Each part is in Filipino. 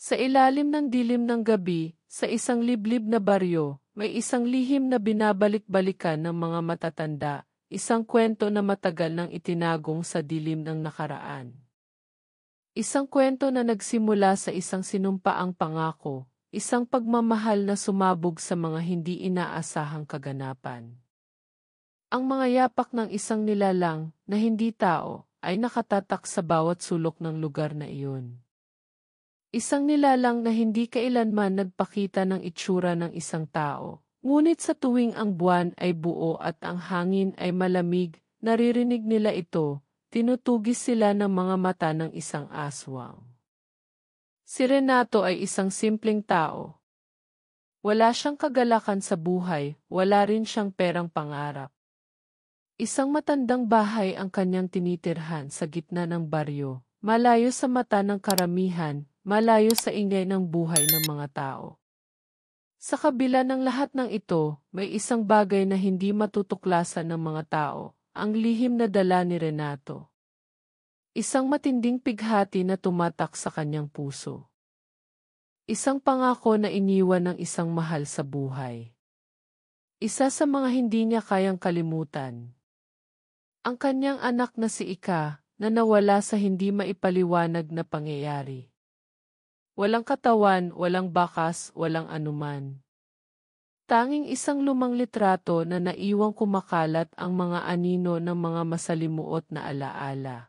Sa ilalim ng dilim ng gabi, sa isang liblib na baryo, may isang lihim na binabalik-balikan ng mga matatanda, isang kwento na matagal nang itinagong sa dilim ng nakaraan. Isang kwento na nagsimula sa isang sinumpaang pangako, isang pagmamahal na sumabog sa mga hindi inaasahang kaganapan. Ang mga yapak ng isang nilalang na hindi tao ay nakatatak sa bawat sulok ng lugar na iyon. Isang nilalang na hindi kailanman nagpakita ng itsura ng isang tao, ngunit sa tuwing ang buwan ay buo at ang hangin ay malamig, naririnig nila ito, tinutugis sila ng mga mata ng isang aswang. Si Renato ay isang simpleng tao. Wala siyang kagalakan sa buhay, wala rin siyang perang pangarap. Isang matandang bahay ang kanyang tinitirhan sa gitna ng baryo, malayo sa mata ng karamihan, malayo sa ingay ng buhay ng mga tao. Sa kabila ng lahat ng ito, may isang bagay na hindi matutuklasan ng mga tao, ang lihim na dala ni Renato. Isang matinding pighati na tumatak sa kanyang puso. Isang pangako na iniwan ng isang mahal sa buhay. Isa sa mga hindi niya kayang kalimutan. Ang kanyang anak na si Ika, na nawala sa hindi maipaliwanag na pangyayari. Walang katawan, walang bakas, walang anuman. Tanging isang lumang litrato na naiwang kumakalat ang mga anino ng mga masalimuot na alaala.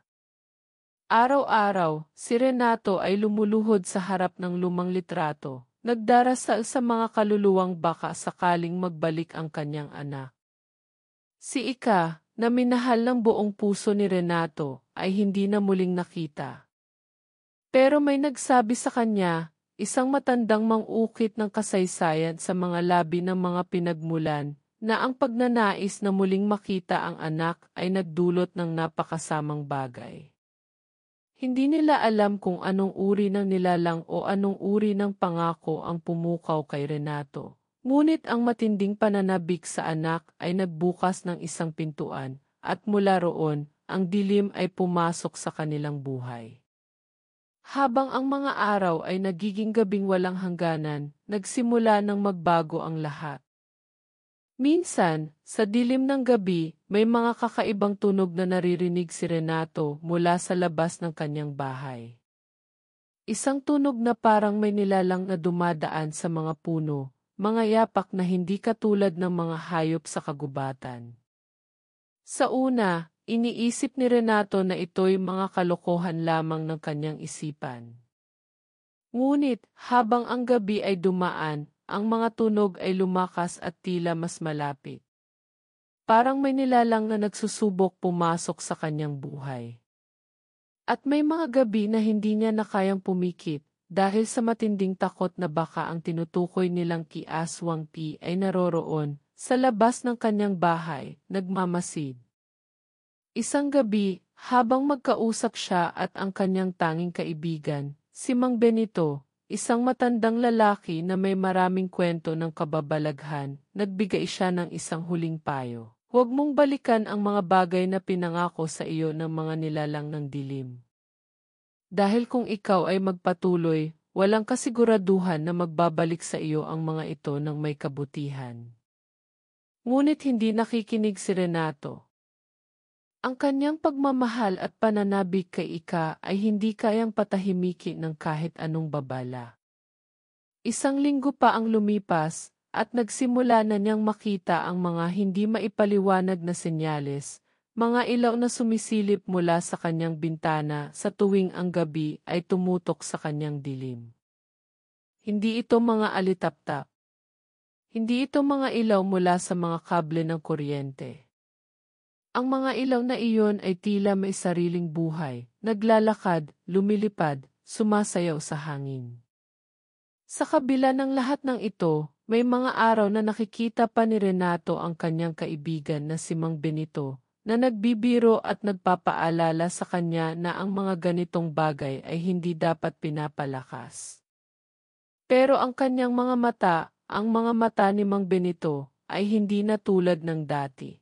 Araw-araw, si Renato ay lumuluhod sa harap ng lumang litrato, nagdarasal sa mga kaluluwang baka sakaling magbalik ang kanyang anak. Si Ika, na minahal ng buong puso ni Renato, ay hindi na muling nakita. Pero may nagsabi sa kanya, isang matandang mang-ukit ng kasaysayan sa mga labi ng mga pinagmulan, na ang pagnanais na muling makita ang anak ay nagdulot ng napakasamang bagay. Hindi nila alam kung anong uri ng nilalang o anong uri ng pangako ang pumukaw kay Renato. Ngunit ang matinding pananabik sa anak ay nagbukas ng isang pintuan, at mula roon, ang dilim ay pumasok sa kanilang buhay. Habang ang mga araw ay nagiging gabing walang hangganan, nagsimula ng magbago ang lahat. Minsan, sa dilim ng gabi, may mga kakaibang tunog na naririnig si Renato mula sa labas ng kanyang bahay. Isang tunog na parang may nilalang na dumadaan sa mga puno, mga yapak na hindi katulad ng mga hayop sa kagubatan. Sa una, iniisip ni Renato na ito'y mga kalokohan lamang ng kanyang isipan. Ngunit, habang ang gabi ay dumaan, ang mga tunog ay lumakas at tila mas malapit. Parang may nilalang na nagsusubok pumasok sa kanyang buhay. At may mga gabi na hindi niya na kayang pumikit, dahil sa matinding takot na baka ang tinutukoy nilang kiaswang P ay naroroon, sa labas ng kanyang bahay, nagmamasid. Isang gabi, habang magkausap siya at ang kanyang tanging kaibigan, si Mang Benito, isang matandang lalaki na may maraming kwento ng kababalaghan, nagbigay siya ng isang huling payo. Huwag mong balikan ang mga bagay na pinangako sa iyo ng mga nilalang ng dilim. Dahil kung ikaw ay magpatuloy, walang kasiguraduhan na magbabalik sa iyo ang mga ito ng may kabutihan. Ngunit hindi nakikinig si Renato. Ang kanyang pagmamahal at pananabik kay Ika ay hindi kayang patahimikin ng kahit anong babala. Isang linggo pa ang lumipas, at nagsimula na niyang makita ang mga hindi maipaliwanag na senyales, mga ilaw na sumisilip mula sa kanyang bintana sa tuwing ang gabi ay tumutok sa kanyang dilim. Hindi ito mga alitaptap. Hindi ito mga ilaw mula sa mga kable ng kuryente. Ang mga ilaw na iyon ay tila may sariling buhay, naglalakad, lumilipad, sumasayaw sa hangin. Sa kabila ng lahat ng ito, may mga araw na nakikita pa ni Renato ang kanyang kaibigan na si Mang Benito, na nagbibiro at nagpapaalala sa kanya na ang mga ganitong bagay ay hindi dapat pinapalakas. Pero ang kanyang mga mata, ang mga mata ni Mang Benito, ay hindi na tulad ng dati.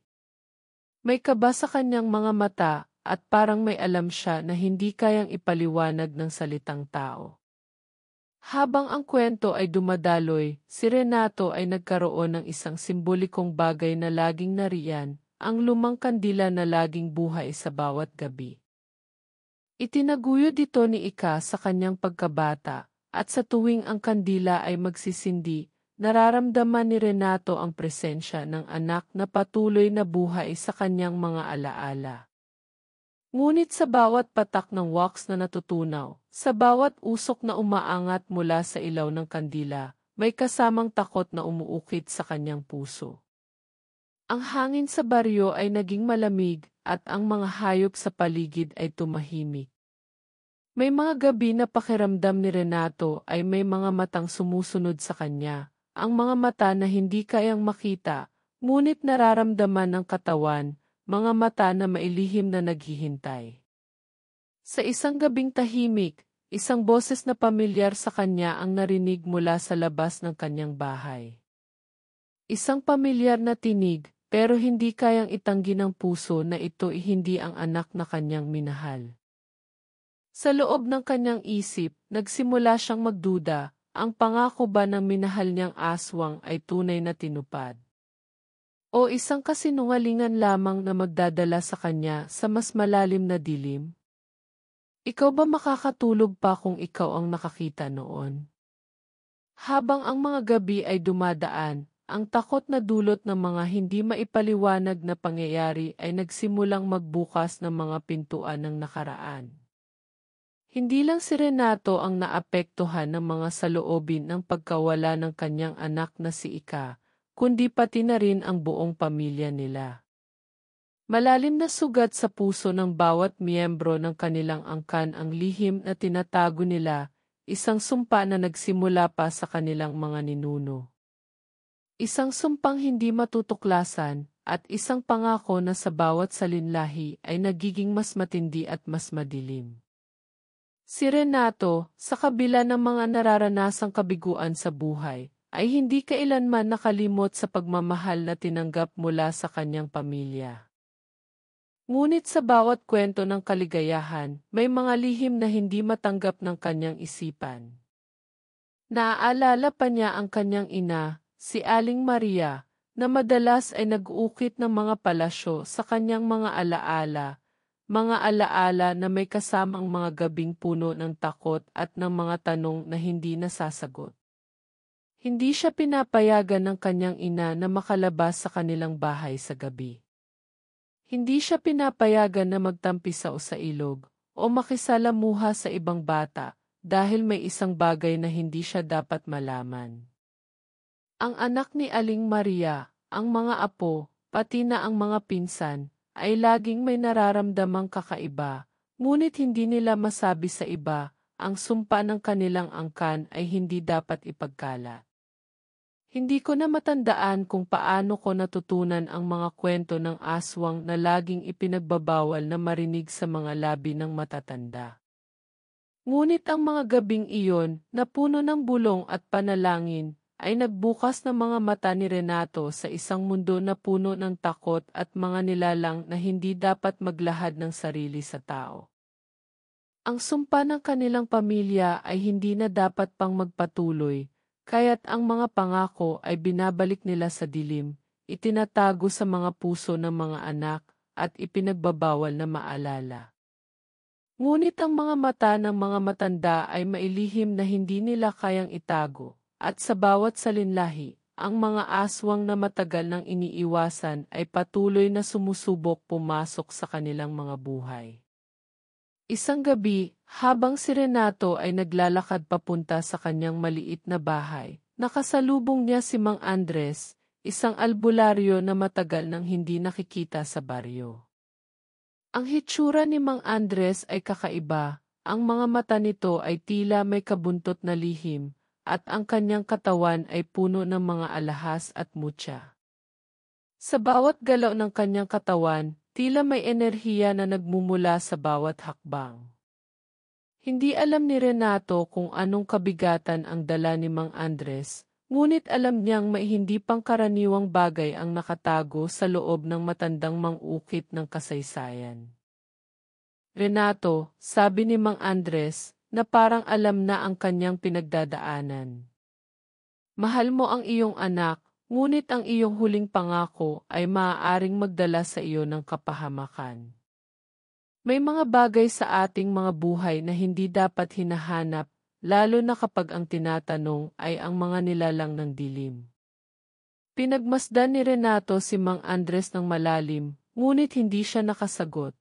May kaba sa kanyang mga mata at parang may alam siya na hindi kayang ipaliwanag ng salitang tao. Habang ang kwento ay dumadaloy, si Renato ay nagkaroon ng isang simbolikong bagay na laging nariyan, ang lumang kandila na laging buhay sa bawat gabi. Itinaguyod ito ni Ika sa kanyang pagkabata, at sa tuwing ang kandila ay magsisindi, nararamdaman ni Renato ang presensya ng anak na patuloy na buhay sa kanyang mga alaala. Ngunit sa bawat patak ng wax na natutunaw, sa bawat usok na umaangat mula sa ilaw ng kandila, may kasamang takot na umuukit sa kanyang puso. Ang hangin sa baryo ay naging malamig at ang mga hayop sa paligid ay tumahimik. May mga gabi na pakiramdam ni Renato ay may mga matang sumusunod sa kanya, ang mga mata na hindi kayang makita, ngunit nararamdaman ng katawan, mga mata na mailihim na naghihintay. Sa isang gabing tahimik, isang boses na pamilyar sa kanya ang narinig mula sa labas ng kanyang bahay. Isang pamilyar na tinig, pero hindi kayang itanggi ng puso na ito ay hindi ang anak na kanyang minahal. Sa loob ng kanyang isip, nagsimula siyang magduda, ang pangako ba ng minahal niyang aswang ay tunay na tinupad? O isang kasinungalingan lamang na magdadala sa kanya sa mas malalim na dilim? Ikaw ba makakatulog pa kung ikaw ang nakakita noon? Habang ang mga gabi ay dumadaan, ang takot na dulot ng mga hindi maipaliwanag na pangyayari ay nagsimulang magbukas ng mga pintuan ng nakaraan. Hindi lang si Renato ang naapektuhan ng mga saloobin ng pagkawala ng kanyang anak na si Ika, kundi pati na rin ang buong pamilya nila. Malalim na sugat sa puso ng bawat miyembro ng kanilang angkan ang lihim na tinatago nila, isang sumpa na nagsimula pa sa kanilang mga ninuno. Isang sumpang hindi matutuklasan, at isang pangako na sa bawat salinlahi ay nagiging mas matindi at mas madilim. Si Renato, sa kabila ng mga nararanasang kabiguan sa buhay, ay hindi kailanman nakalimot sa pagmamahal na tinanggap mula sa kanyang pamilya. Ngunit sa bawat kwento ng kaligayahan, may mga lihim na hindi matanggap ng kanyang isipan. Naaalala pa niya ang kanyang ina, si Aling Maria, na madalas ay nag-uukit ng mga palasyo sa kanyang mga alaala na may kasamang mga gabing puno ng takot at ng mga tanong na hindi nasasagot. Hindi siya pinapayagan ng kanyang ina na makalabas sa kanilang bahay sa gabi. Hindi siya pinapayagan na magtampisaw sa ilog o makisalamuha sa ibang bata dahil may isang bagay na hindi siya dapat malaman. Ang anak ni Aling Maria, ang mga apo, pati na ang mga pinsan, ay laging may nararamdamang kakaiba, ngunit hindi nila masabi sa iba, ang sumpa ng kanilang angkan ay hindi dapat ipagkalat. Hindi ko na matandaan kung paano ko natutunan ang mga kwento ng aswang na laging ipinagbabawal na marinig sa mga labi ng matatanda. Ngunit ang mga gabing iyon, na puno ng bulong at panalangin, ay nagbukas ng mga mata ni Renato sa isang mundo na puno ng takot at mga nilalang na hindi dapat maglahad ng sarili sa tao. Ang sumpa ng kanilang pamilya ay hindi na dapat pang magpatuloy, kaya't ang mga pangako ay binabalik nila sa dilim, itinatago sa mga puso ng mga anak, at ipinagbabawal na maalala. Ngunit ang mga mata ng mga matanda ay mailihim na hindi nila kayang itago. At sa bawat salinlahi, ang mga aswang na matagal nang iniiwasan ay patuloy na sumusubok pumasok sa kanilang mga buhay. Isang gabi, habang si Renato ay naglalakad papunta sa kanyang maliit na bahay, nakasalubong niya si Mang Andres, isang albularyo na matagal nang hindi nakikita sa baryo. Ang hitsura ni Mang Andres ay kakaiba, ang mga mata nito ay tila may kabuntot na lihim, at ang kanyang katawan ay puno ng mga alahas at mutya. Sa bawat galaw ng kanyang katawan, tila may enerhiya na nagmumula sa bawat hakbang. Hindi alam ni Renato kung anong kabigatan ang dala ni Mang Andres, ngunit alam niyang may hindi pangkaraniwang bagay ang nakatago sa loob ng matandang mang-ukit ng kasaysayan. Renato, sabi ni Mang Andres, na parang alam na ang kanyang pinagdadaanan. Mahal mo ang iyong anak, ngunit ang iyong huling pangako ay maaaring magdala sa iyo ng kapahamakan. May mga bagay sa ating mga buhay na hindi dapat hinahanap, lalo na kapag ang tinatanong ay ang mga nilalang ng dilim. Pinagmasdan ni Renato si Mang Andres ng malalim, ngunit hindi siya nakasagot.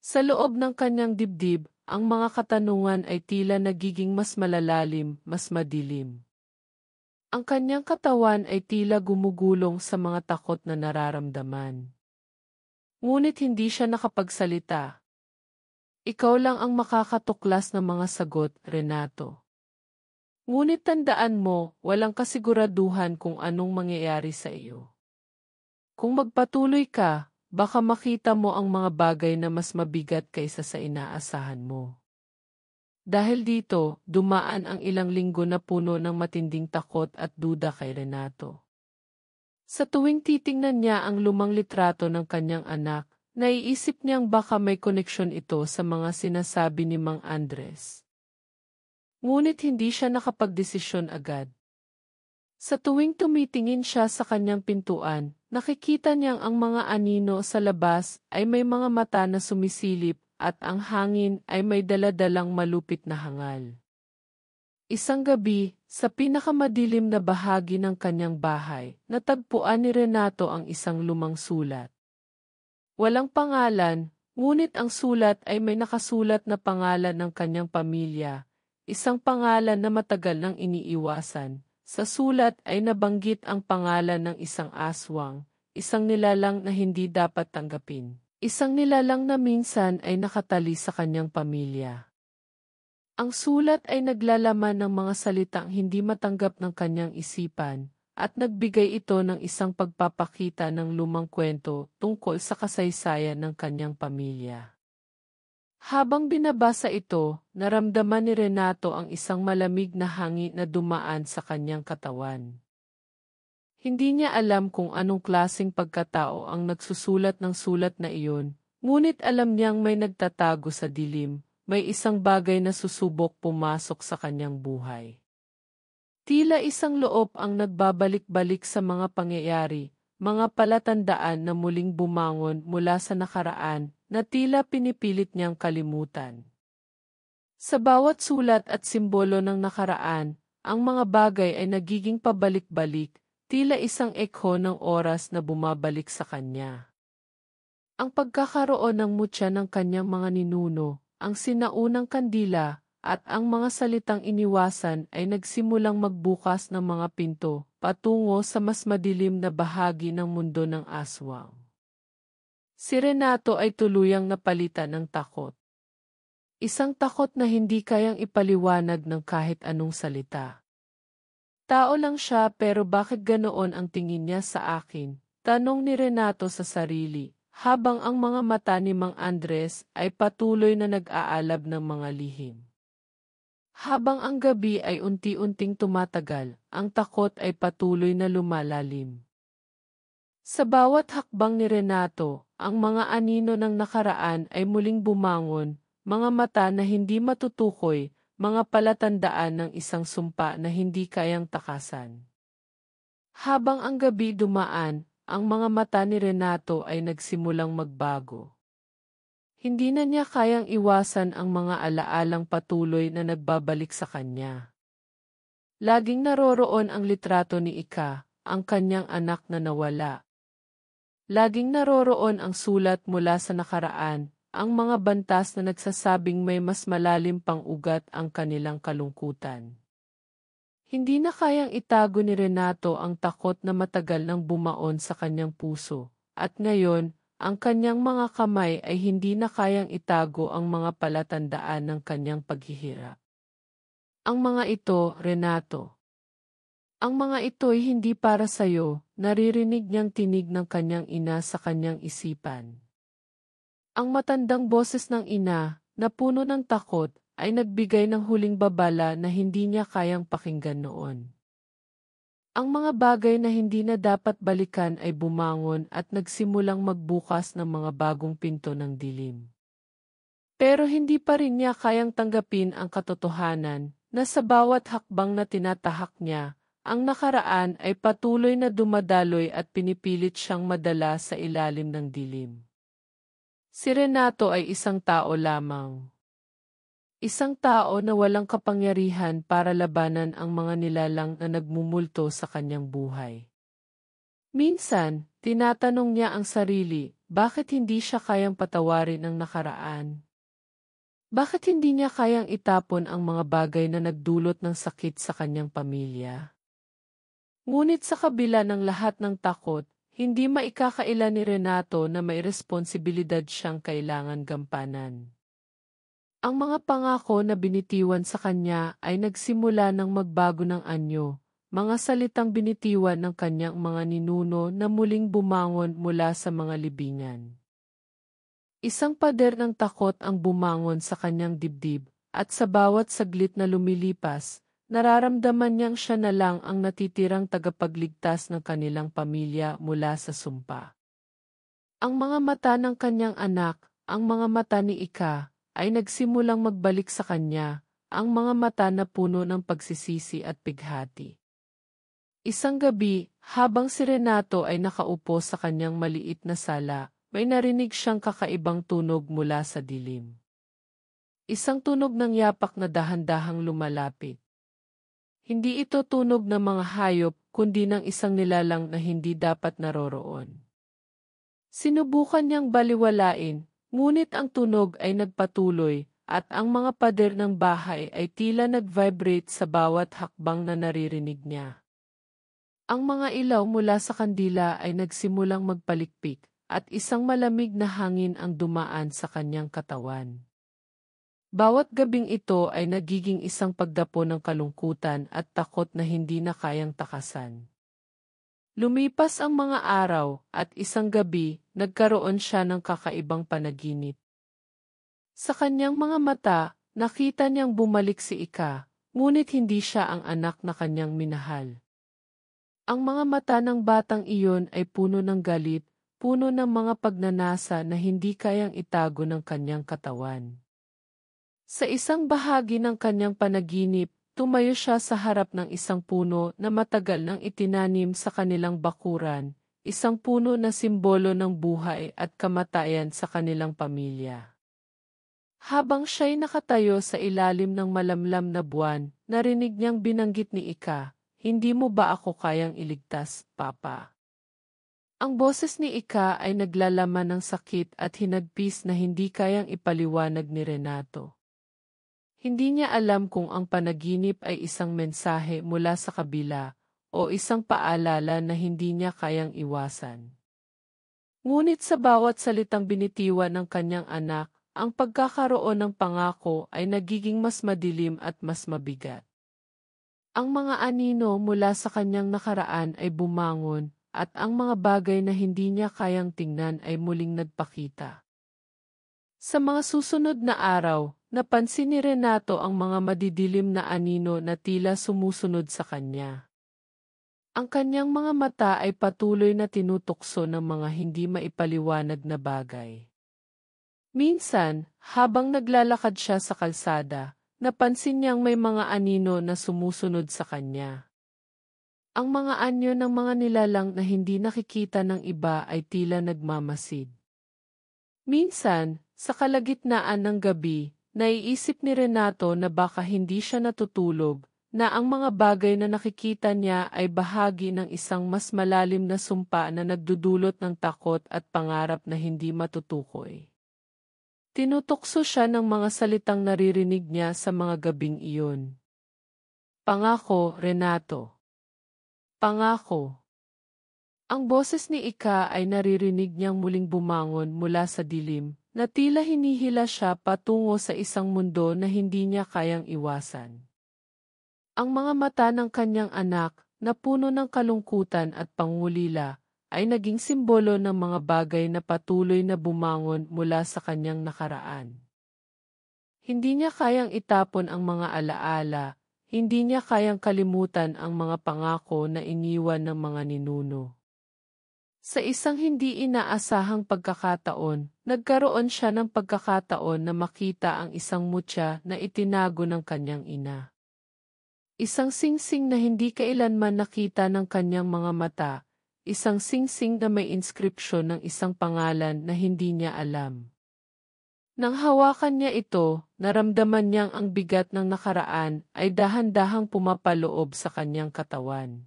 Sa loob ng kanyang dibdib, ang mga katanungan ay tila nagiging mas malalalim, mas madilim. Ang kanyang katawan ay tila gumugulong sa mga takot na nararamdaman. Ngunit hindi siya nakapagsalita. Ikaw lang ang makakatuklas ng mga sagot, Renato. Ngunit tandaan mo, walang kasiguraduhan kung anong mangyayari sa iyo. Kung magpatuloy ka, baka makita mo ang mga bagay na mas mabigat kaysa sa inaasahan mo. Dahil dito, dumaan ang ilang linggo na puno ng matinding takot at duda kay Renato. Sa tuwing titingnan niya ang lumang litrato ng kanyang anak, naiisip niyang baka may koneksyon ito sa mga sinasabi ni Mang Andres. Ngunit hindi siya nakapagdesisyon agad. Sa tuwing tumitingin siya sa kanyang pintuan, nakikita niyang ang mga anino sa labas ay may mga mata na sumisilip at ang hangin ay may daladalang malupit na hangal. Isang gabi, sa pinakamadilim na bahagi ng kanyang bahay, natagpuan ni Renato ang isang lumang sulat. Walang pangalan, ngunit ang sulat ay may nakasulat na pangalan ng kanyang pamilya, isang pangalan na matagal nang iniiwasan. Sa sulat ay nabanggit ang pangalan ng isang aswang, isang nilalang na hindi dapat tanggapin. Isang nilalang na minsan ay nakatali sa kanyang pamilya. Ang sulat ay naglalaman ng mga salitang hindi matanggap ng kanyang isipan, at nagbigay ito ng isang pagpapakita ng lumang kwento tungkol sa kasaysayan ng kanyang pamilya. Habang binabasa ito, naramdaman ni Renato ang isang malamig na hangin na dumaan sa kanyang katawan. Hindi niya alam kung anong klaseng pagkatao ang nagsusulat ng sulat na iyon, ngunit alam niyang may nagtatago sa dilim, may isang bagay na susubok pumasok sa kanyang buhay. Tila isang loob ang nagbabalik-balik sa mga pangyayari, mga palatandaan na muling bumangon mula sa nakaraan, na tila pinipilit niyang kalimutan. Sa bawat sulat at simbolo ng nakaraan, ang mga bagay ay nagiging pabalik-balik, tila isang ekho ng oras na bumabalik sa kanya. Ang pagkakaroon ng mutya ng kanyang mga ninuno, ang sinaunang kandila, at ang mga salitang iniwasan ay nagsimulang magbukas ng mga pinto, patungo sa mas madilim na bahagi ng mundo ng aswang. Si Renato ay tuluyang napalitan ng takot. Isang takot na hindi kayang ipaliwanag ng kahit anong salita. Tao lang siya pero bakit ganoon ang tingin niya sa akin? Tanong ni Renato sa sarili, habang ang mga mata ni Mang Andres ay patuloy na nag-aalab ng mga lihim. Habang ang gabi ay unti-unting tumatagal, ang takot ay patuloy na lumalalim. Sa bawat hakbang ni Renato, ang mga anino ng nakaraan ay muling bumangon, mga mata na hindi matutukoy, mga palatandaan ng isang sumpa na hindi kayang takasan. Habang ang gabi dumaan, ang mga mata ni Renato ay nagsimulang magbago. Hindi na niya kayang iwasan ang mga alaalang patuloy na nagbabalik sa kanya. Laging naroroon ang litrato ni Ika, ang kanyang anak na nawala. Laging naroroon ang sulat mula sa nakaraan, ang mga bantas na nagsasabing may mas malalim pang ugat ang kanilang kalungkutan. Hindi na kayang itago ni Renato ang takot na matagal nang bumaon sa kanyang puso, at ngayon, ang kanyang mga kamay ay hindi na kayang itago ang mga palatandaan ng kanyang paghihirap. Ang mga ito, Renato. Ang mga ito'y hindi para sa'yo, naririnig niyang tinig ng kanyang ina sa kanyang isipan. Ang matandang boses ng ina, na puno ng takot, ay nagbigay ng huling babala na hindi niya kayang pakinggan noon. Ang mga bagay na hindi na dapat balikan ay bumangon at nagsimulang magbukas ng mga bagong pinto ng dilim. Pero hindi pa rin niya kayang tanggapin ang katotohanan na sa bawat hakbang na tinatahak niya, ang nakaraan ay patuloy na dumadaloy at pinipilit siyang madala sa ilalim ng dilim. Si Renato ay isang tao lamang. Isang tao na walang kapangyarihan para labanan ang mga nilalang na nagmumulto sa kanyang buhay. Minsan, tinatanong niya ang sarili, bakit hindi siya kayang patawarin ang nakaraan? Bakit hindi niya kayang itapon ang mga bagay na nagdulot ng sakit sa kanyang pamilya? Ngunit sa kabila ng lahat ng takot, hindi maikakaila ni Renato na may responsibilidad siyang kailangan gampanan. Ang mga pangako na binitiwan sa kanya ay nagsimula ng magbago ng anyo, mga salitang binitiwan ng kanyang mga ninuno na muling bumangon mula sa mga libingan. Isang pader ng takot ang bumangon sa kanyang dibdib, at sa bawat saglit na lumilipas, nararamdaman niyang siya na lang ang natitirang tagapagligtas ng kanilang pamilya mula sa sumpa. Ang mga mata ng kanyang anak, ang mga mata ni Ika, ay nagsimulang magbalik sa kanya, ang mga mata na puno ng pagsisisi at pighati. Isang gabi, habang si Renato ay nakaupo sa kanyang maliit na sala, may narinig siyang kakaibang tunog mula sa dilim. Isang tunog ng yapak na dahan-dahang lumalapit. Hindi ito tunog ng mga hayop, kundi ng isang nilalang na hindi dapat naroroon. Sinubukan niyang baliwalain, ngunit ang tunog ay nagpatuloy, at ang mga pader ng bahay ay tila nag-vibrate sa bawat hakbang na naririnig niya. Ang mga ilaw mula sa kandila ay nagsimulang magpalikpik, at isang malamig na hangin ang dumaan sa kanyang katawan. Bawat gabing ito ay nagiging isang pagdapo ng kalungkutan at takot na hindi na kayang takasan. Lumipas ang mga araw, at isang gabi, nagkaroon siya ng kakaibang panaginip. Sa kanyang mga mata, nakita niyang bumalik si Ika, ngunit hindi siya ang anak na kanyang minahal. Ang mga mata ng batang iyon ay puno ng galit, puno ng mga pagnanasa na hindi kayang itago ng kanyang katawan. Sa isang bahagi ng kanyang panaginip, tumayo siya sa harap ng isang puno na matagal nang itinanim sa kanilang bakuran, isang puno na simbolo ng buhay at kamatayan sa kanilang pamilya. Habang siya'y nakatayo sa ilalim ng malamlam na buwan, narinig niyang binanggit ni Ika, "Hindi mo ba ako kayang iligtas, Papa?" Ang boses ni Ika ay naglalaman ng sakit at hinagpis na hindi kayang ipaliwanag ni Renato. Hindi niya alam kung ang panaginip ay isang mensahe mula sa kabila o isang paalala na hindi niya kayang iwasan. Ngunit sa bawat salitang binitiwan ng kanyang anak, ang pagkakaroon ng pangako ay nagiging mas madilim at mas mabigat. Ang mga anino mula sa kanyang nakaraan ay bumangon, at ang mga bagay na hindi niya kayang tingnan ay muling nagpakita. Sa mga susunod na araw, napansin ni Renato ang mga madidilim na anino na tila sumusunod sa kanya. Ang kanyang mga mata ay patuloy na tinutukso ng mga hindi maipaliwanag na bagay. Minsan, habang naglalakad siya sa kalsada, napansin niyang may mga anino na sumusunod sa kanya. Ang mga anyo ng mga nilalang na hindi nakikita ng iba ay tila nagmamasid. Minsan, sa kalagitnaan ng gabi, naiisip ni Renato na baka hindi siya natutulog, na ang mga bagay na nakikita niya ay bahagi ng isang mas malalim na sumpa na nagdudulot ng takot at pangarap na hindi matutukoy. Tinutukso siya ng mga salitang naririnig niya sa mga gabing iyon. Pangako, Renato. Pangako. Ang boses ni Ika ay naririnig niyang muling bumangon mula sa dilim, na tila hinihila siya patungo sa isang mundo na hindi niya kayang iwasan. Ang mga mata ng kanyang anak, na puno ng kalungkutan at pangulila, ay naging simbolo ng mga bagay na patuloy na bumangon mula sa kanyang nakaraan. Hindi niya kayang itapon ang mga alaala, hindi niya kayang kalimutan ang mga pangako na iniwan ng mga ninuno. Sa isang hindi inaasahang pagkakataon, nagkaroon siya ng pagkakataon na makita ang isang mutya na itinago ng kanyang ina. Isang singsing na hindi kailanman nakita ng kanyang mga mata, isang singsing na may inskripsyon ng isang pangalan na hindi niya alam. Nang hawakan niya ito, naramdaman niyang ang bigat ng nakaraan ay dahan-dahang pumapaloob sa kanyang katawan.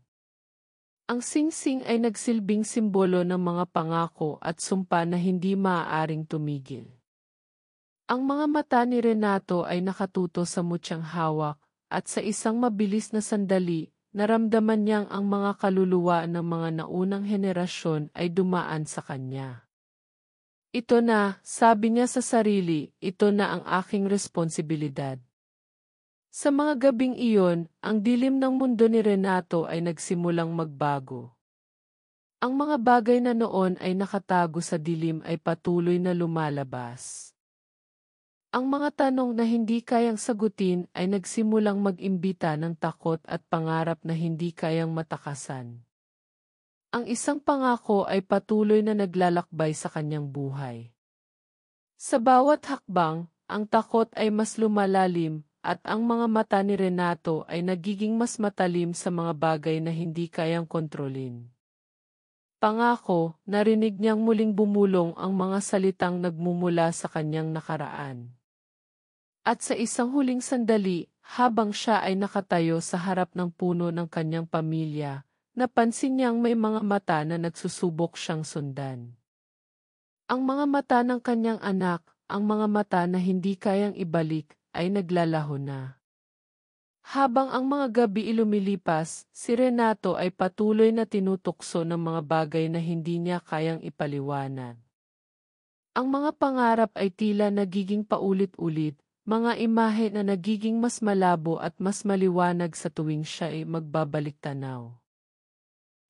Ang singsing ay nagsilbing simbolo ng mga pangako at sumpa na hindi maaaring tumigil. Ang mga mata ni Renato ay nakatuto sa mutyang hawak, at sa isang mabilis na sandali, naramdaman niyang ang mga kaluluwa ng mga naunang henerasyon ay dumaan sa kanya. Ito na, sabi niya sa sarili, ito na ang aking responsibilidad. Sa mga gabing iyon, ang dilim ng mundo ni Renato ay nagsimulang magbago. Ang mga bagay na noon ay nakatago sa dilim ay patuloy na lumalabas. Ang mga tanong na hindi kayang sagutin ay nagsimulang mag-imbita ng takot at pangarap na hindi kayang matakasan. Ang isang pangako ay patuloy na naglalakbay sa kanyang buhay. Sa bawat hakbang, ang takot ay mas lumalalim, at ang mga mata ni Renato ay nagiging mas matalim sa mga bagay na hindi kayang kontrolin. Pangako, narinig niyang muling bumulong ang mga salitang nagmumula sa kanyang nakaraan. At sa isang huling sandali, habang siya ay nakatayo sa harap ng puno ng kanyang pamilya, napansin niyang may mga mata na nagsusubok siyang sundan. Ang mga mata ng kanyang anak, ang mga mata na hindi kayang ibalik, ay naglalaho na. Habang ang mga gabi lumilipas, si Renato ay patuloy na tinutukso ng mga bagay na hindi niya kayang ipaliwanag. Ang mga pangarap ay tila nagiging paulit-ulit, mga imahe na nagiging mas malabo at mas maliwanag sa tuwing siya ay magbabalik tanaw.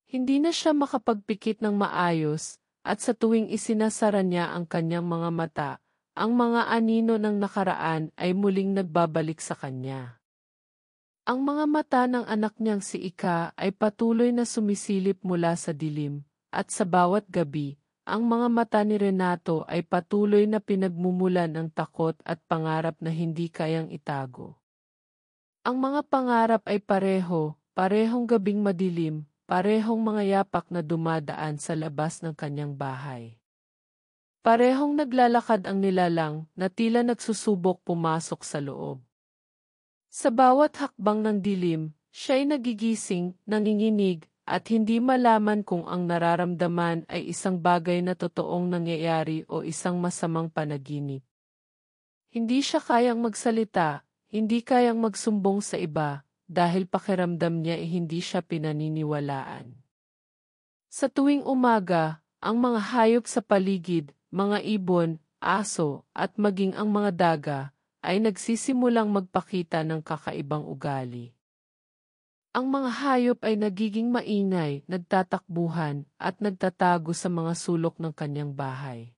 Hindi na siya makapagpikit ng maayos, at sa tuwing isinasara niya ang kanyang mga mata, ang mga anino ng nakaraan ay muling nagbabalik sa kanya. Ang mga mata ng anak niyang si Ika ay patuloy na sumisilip mula sa dilim, at sa bawat gabi, ang mga mata ni Renato ay patuloy na pinagmumulan ng takot at pangarap na hindi kayang itago. Ang mga pangarap ay parehong gabing madilim, parehong mga yapak na dumadaan sa labas ng kanyang bahay. Parehong naglalakad ang nilalang na tila nagsusubok pumasok sa loob. Sa bawat hakbang ng dilim, siya'y nagigising, nanginginig, at hindi malaman kung ang nararamdaman ay isang bagay na totoong nangyayari o isang masamang panaginip. Hindi siya kayang magsalita, hindi kayang magsumbong sa iba, dahil pakiramdam niya ay hindi siya pinaniniwalaan. Sa tuwing umaga, ang mga hayop sa paligid, mga ibon, aso, at maging ang mga daga, ay nagsisimulang magpakita ng kakaibang ugali. Ang mga hayop ay nagiging maingay, nagtatakbuhan, at nagtatago sa mga sulok ng kanyang bahay.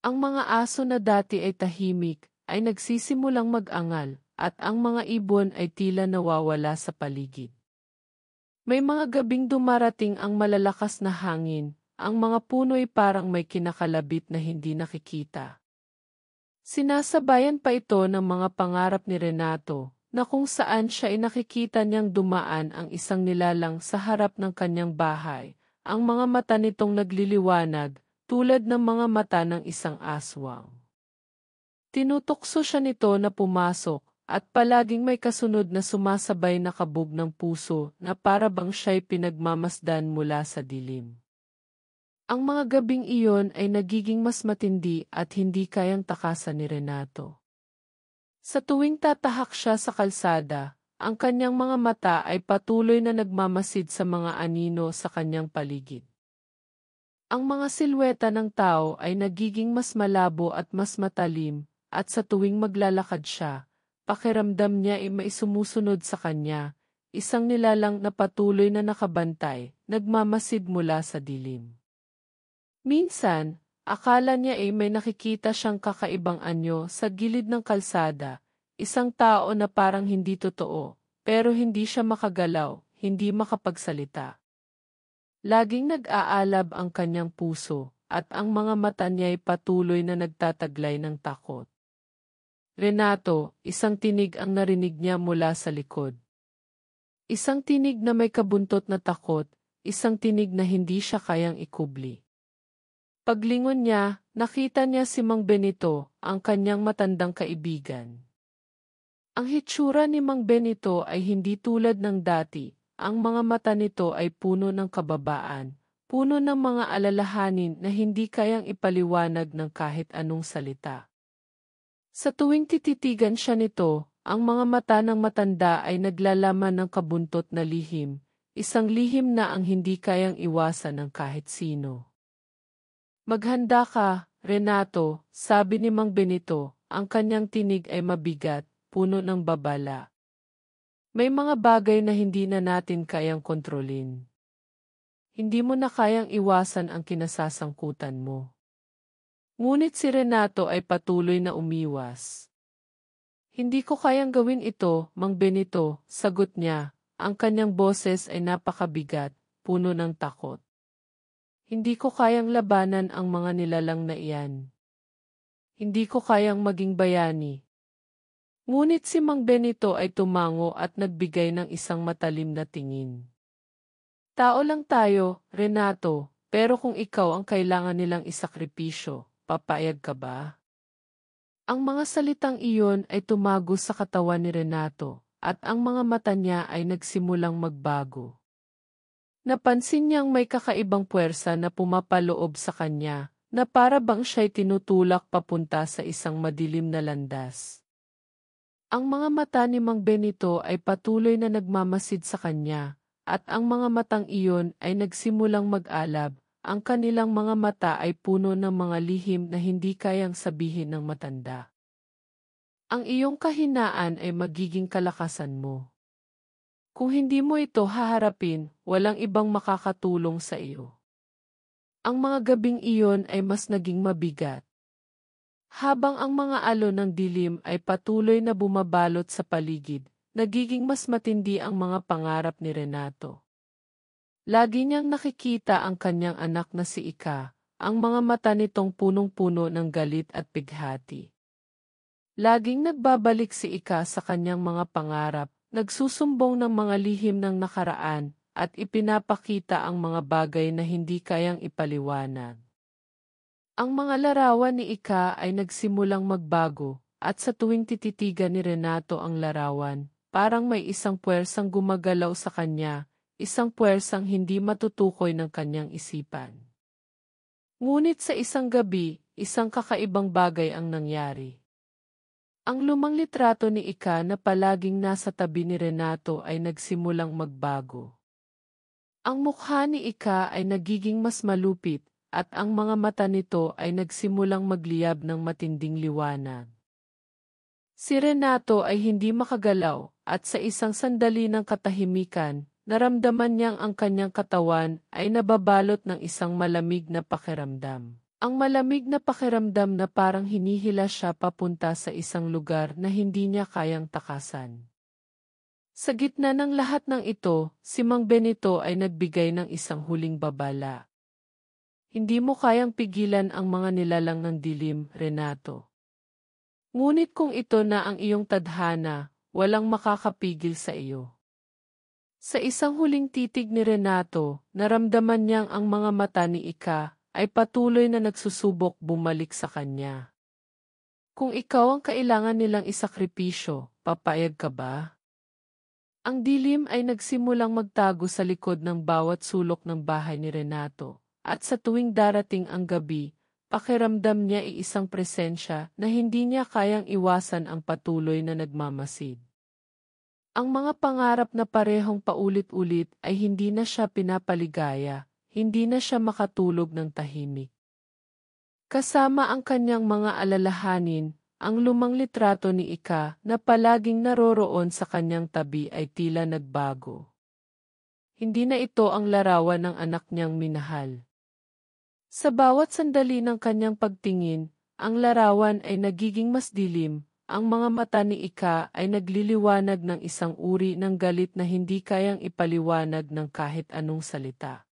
Ang mga aso na dati ay tahimik, ay nagsisimulang mag-angal, at ang mga ibon ay tila nawawala sa paligid. May mga gabing dumarating ang malalakas na hangin, ang mga puno'y parang may kinakalabit na hindi nakikita. Sinasabayan pa ito ng mga pangarap ni Renato, na kung saan siya ay nakikita niyang dumaan ang isang nilalang sa harap ng kanyang bahay, ang mga mata nitong nagliliwanag, tulad ng mga mata ng isang aswang. Tinutukso siya nito na pumasok, at palaging may kasunod na sumasabay na kabog ng puso na para bang siya'y pinagmamasdan mula sa dilim. Ang mga gabing iyon ay nagiging mas matindi at hindi kayang takasan ni Renato. Sa tuwing tatahak siya sa kalsada, ang kanyang mga mata ay patuloy na nagmamasid sa mga anino sa kanyang paligid. Ang mga silweta ng tao ay nagiging mas malabo at mas matalim, at sa tuwing maglalakad siya, pakiramdam niya ay may sumusunod sa kanya, isang nilalang na patuloy na nakabantay, nagmamasid mula sa dilim. Minsan, akala niya ay may nakikita siyang kakaibang anyo sa gilid ng kalsada, isang tao na parang hindi totoo, pero hindi siya makagalaw, hindi makapagsalita. Laging nag-aalab ang kanyang puso, at ang mga mata niya'y patuloy na nagtataglay ng takot. Renato, isang tinig ang narinig niya mula sa likod. Isang tinig na may kabuntot na takot, isang tinig na hindi siya kayang ikubli. Paglingon niya, nakita niya si Mang Benito, ang kanyang matandang kaibigan. Ang hitsura ni Mang Benito ay hindi tulad ng dati, ang mga mata nito ay puno ng kababaan, puno ng mga alalahanin na hindi kayang ipaliwanag ng kahit anong salita. Sa tuwing tititigan siya nito, ang mga mata ng matanda ay naglalaman ng kabuntot na lihim, isang lihim na ang hindi kayang iwasan ng kahit sino. Maghanda ka, Renato, sabi ni Mang Benito, ang kanyang tinig ay mabigat, puno ng babala. May mga bagay na hindi na natin kayang kontrolin. Hindi mo na kayang iwasan ang kinasasangkutan mo. Ngunit si Renato ay patuloy na umiwas. Hindi ko kayang gawin ito, Mang Benito, sagot niya, ang kanyang boses ay napakabigat, puno ng takot. Hindi ko kayang labanan ang mga nilalang na iyan. Hindi ko kayang maging bayani. Ngunit si Mang Benito ay tumango at nagbigay ng isang matalim na tingin. Tao lang tayo, Renato, pero kung ikaw ang kailangan nilang isakripisyo, papayag ka ba? Ang mga salitang iyon ay tumago sa katawan ni Renato, at ang mga mata niya ay nagsimulang magbago. Napansin niyang may kakaibang puwersa na pumapaloob sa kanya, na para bang siya'y tinutulak papunta sa isang madilim na landas. Ang mga mata ni Mang Benito ay patuloy na nagmamasid sa kanya, at ang mga matang iyon ay nagsimulang mag-alab, ang kanilang mga mata ay puno ng mga lihim na hindi kayang sabihin ng matanda. Ang iyong kahinaan ay magiging kalakasan mo. Kung hindi mo ito haharapin, walang ibang makakatulong sa iyo. Ang mga gabing iyon ay mas naging mabigat. Habang ang mga alon ng dilim ay patuloy na bumabalot sa paligid, nagiging mas matindi ang mga pangarap ni Renato. Lagi niyang nakikita ang kanyang anak na si Ika, ang mga mata nitong punong-puno ng galit at pighati. Laging nagbabalik si Ika sa kanyang mga pangarap, nagsusumbong ng mga lihim ng nakaraan, at ipinapakita ang mga bagay na hindi kayang ipaliwanag. Ang mga larawan ni Ika ay nagsimulang magbago, at sa tuwing tititigan ni Renato ang larawan, parang may isang puwersang gumagalaw sa kanya, isang puwersang hindi matutukoy ng kanyang isipan. Ngunit sa isang gabi, isang kakaibang bagay ang nangyari. Ang lumang litrato ni Ika na palaging nasa tabi ni Renato ay nagsimulang magbago. Ang mukha ni Ika ay nagiging mas malupit, at ang mga mata nito ay nagsimulang magliyab ng matinding liwanag. Si Renato ay hindi makagalaw, at sa isang sandali ng katahimikan, naramdaman niyang ang kanyang katawan ay nababalot ng isang malamig na pakiramdam. Ang malamig na pakiramdam na parang hinihila siya papunta sa isang lugar na hindi niya kayang takasan. Sa gitna ng lahat ng ito, si Mang Benito ay nagbigay ng isang huling babala. Hindi mo kayang pigilan ang mga nilalang ng dilim, Renato. Ngunit kung ito na ang iyong tadhana, walang makakapigil sa iyo. Sa isang huling titig ni Renato, naramdaman niyang ang mga mata ni Ika ay patuloy na nagsusubok bumalik sa kanya. Kung ikaw ang kailangan nilang isakripisyo, papayag ka ba? Ang dilim ay nagsimulang magtago sa likod ng bawat sulok ng bahay ni Renato, at sa tuwing darating ang gabi, pakiramdam niya isang presensya na hindi niya kayang iwasan ang patuloy na nagmamasid. Ang mga pangarap na parehong paulit-ulit ay hindi na siya pinapaligaya, hindi na siya makatulog ng tahimik. Kasama ang kanyang mga alalahanin, ang lumang litrato ni Ika na palaging naroroon sa kanyang tabi ay tila nagbago. Hindi na ito ang larawan ng anak niyang minahal. Sa bawat sandali ng kanyang pagtingin, ang larawan ay nagiging mas dilim. Ang mga mata ni Ika ay nagliliwanag ng isang uri ng galit na hindi kayang ipaliwanag ng kahit anong salita.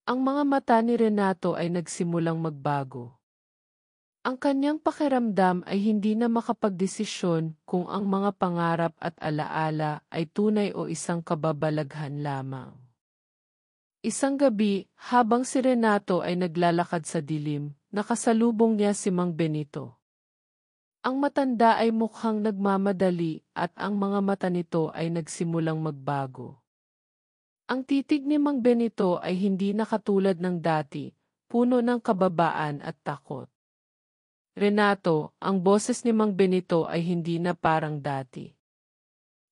Ang mga mata ni Renato ay nagsimulang magbago. Ang kanyang pakiramdam ay hindi na makapagdesisyon kung ang mga pangarap at alaala ay tunay o isang kababalaghan lamang. Isang gabi, habang si Renato ay naglalakad sa dilim, nakasalubong niya si Mang Benito. Ang matanda ay mukhang nagmamadali at ang mga mata nito ay nagsimulang magbago. Ang titig ni Mang Benito ay hindi na katulad ng dati, puno ng kababaan at takot. Renato, ang boses ni Mang Benito ay hindi na parang dati.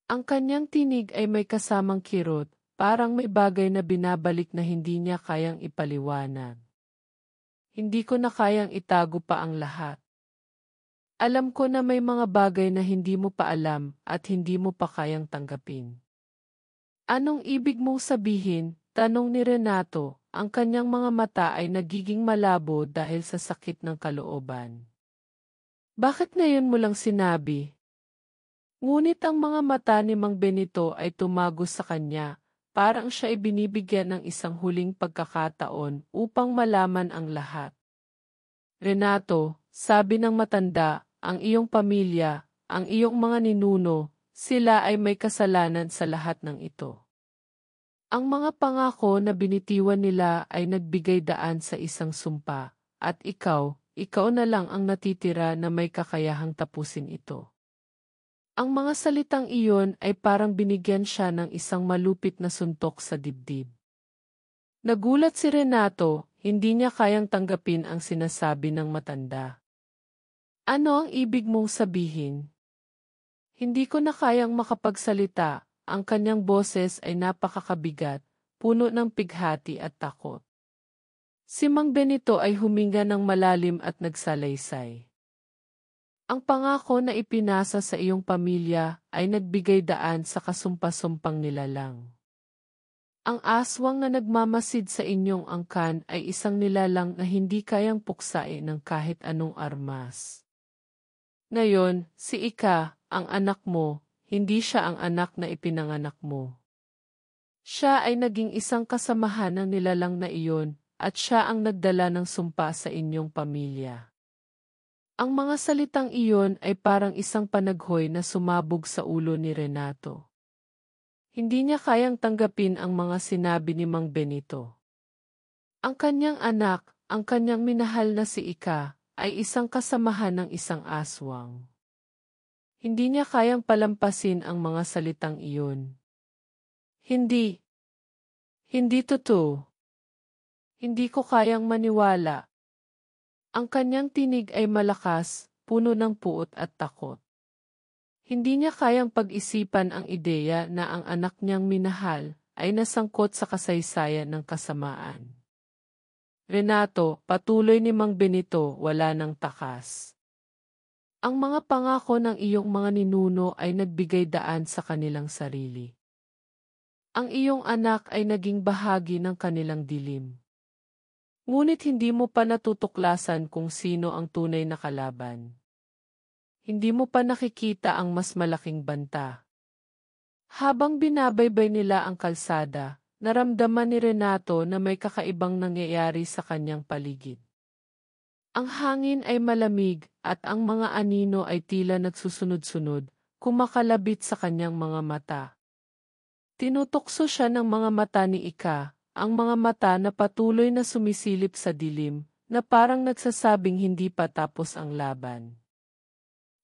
Ang kanyang tinig ay may kasamang kirot, parang may bagay na binabalik na hindi niya kayang ipaliwanag. Hindi ko na kayang itago pa ang lahat. Alam ko na may mga bagay na hindi mo pa alam at hindi mo pa kayang tanggapin. Anong ibig mong sabihin? Tanong ni Renato, ang kanyang mga mata ay nagiging malabo dahil sa sakit ng kalooban. Bakit ngayon mo lang sinabi? Ngunit ang mga mata ni Mang Benito ay tumagos sa kanya, parang siya ay binibigyan ng isang huling pagkakataon upang malaman ang lahat. Renato, sabi ng matanda, ang iyong pamilya, ang iyong mga ninuno, sila ay may kasalanan sa lahat ng ito. Ang mga pangako na binitiwan nila ay nagbigay daan sa isang sumpa, at ikaw na lang ang natitira na may kakayahang tapusin ito. Ang mga salitang iyon ay parang binigyan siya ng isang malupit na suntok sa dibdib. Nagulat si Renato, hindi niya kayang tanggapin ang sinasabi ng matanda. Ano ang ibig mong sabihin? Hindi ko na kayang makapagsalita, ang kanyang boses ay napakakabigat, puno ng pighati at takot. Si Mang Benito ay huminga ng malalim at nagsalaysay. Ang pangako na ipinasa sa iyong pamilya ay nagbigay daan sa kasumpa-sumpang nilalang. Ang aswang na nagmamasid sa inyong angkan ay isang nilalang na hindi kayang puksain ng kahit anong armas. Ngayon, si Ika, ang anak mo, hindi siya ang anak na ipinanganak mo. Siya ay naging isang kasamahan ng nilalang na iyon, at siya ang nagdala ng sumpa sa inyong pamilya. Ang mga salitang iyon ay parang isang panaghoy na sumabog sa ulo ni Renato. Hindi niya kayang tanggapin ang mga sinabi ni Mang Benito. Ang kanyang anak, ang kanyang minahal na si Ika, ay isang kasamahan ng isang aswang. Hindi niya kayang palampasin ang mga salitang iyon. Hindi totoo. Hindi ko kayang maniwala. Ang kanyang tinig ay malakas, puno ng puot at takot. Hindi niya kayang pag-isipan ang ideya na ang anak niyang minahal ay nasangkot sa kasaysayan ng kasamaan. Renato, patuloy ni Mang Benito, wala ng takas. Ang mga pangako ng iyong mga ninuno ay nagbigay daan sa kanilang sarili. Ang iyong anak ay naging bahagi ng kanilang dilim. Ngunit hindi mo pa natutuklasan kung sino ang tunay na kalaban. Hindi mo pa nakikita ang mas malaking banta. Habang binabaybay nila ang kalsada, naramdaman ni Renato na may kakaibang nangyayari sa kanyang paligid. Ang hangin ay malamig at ang mga anino ay tila nagsusunod-sunod, kumakalabit sa kanyang mga mata. Tinutokso siya ng mga mata ni Ika, ang mga mata na patuloy na sumisilip sa dilim, na parang nagsasabing hindi pa tapos ang laban.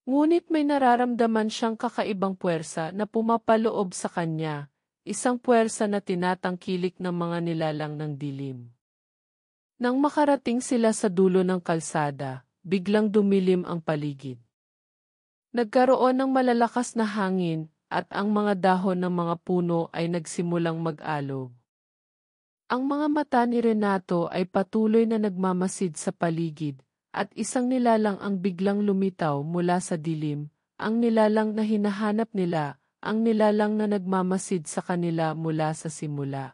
Ngunit may nararamdaman siyang kakaibang puwersa na pumapaloob sa kanya, isang puwersa na tinatangkilik ng mga nilalang ng dilim. Nang makarating sila sa dulo ng kalsada, biglang dumilim ang paligid. Nagkaroon ng malalakas na hangin at ang mga dahon ng mga puno ay nagsimulang mag-alog. Ang mga mata ni Renato ay patuloy na nagmamasid sa paligid at isang nilalang ang biglang lumitaw mula sa dilim, ang nilalang na hinahanap nila, ang nilalang na nagmamasid sa kanila mula sa simula.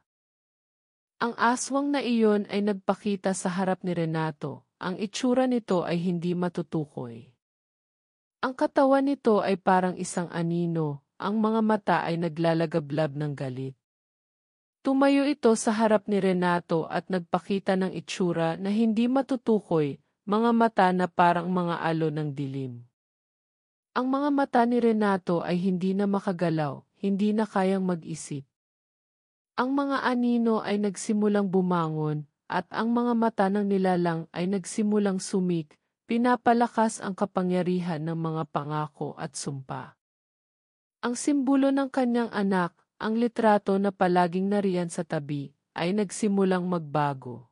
Ang aswang na iyon ay nagpakita sa harap ni Renato, ang itsura nito ay hindi matutukoy. Ang katawan nito ay parang isang anino, ang mga mata ay naglalagablab ng galit. Tumayo ito sa harap ni Renato at nagpakita ng itsura na hindi matutukoy, mga mata na parang mga alo ng dilim. Ang mga mata ni Renato ay hindi na makagalaw, hindi na kayang mag-isip. Ang mga anino ay nagsimulang bumangon, at ang mga mata ng nilalang ay nagsimulang sumik, pinapalakas ang kapangyarihan ng mga pangako at sumpa. Ang simbolo ng kanyang anak, ang litrato na palaging nariyan sa tabi, ay nagsimulang magbago.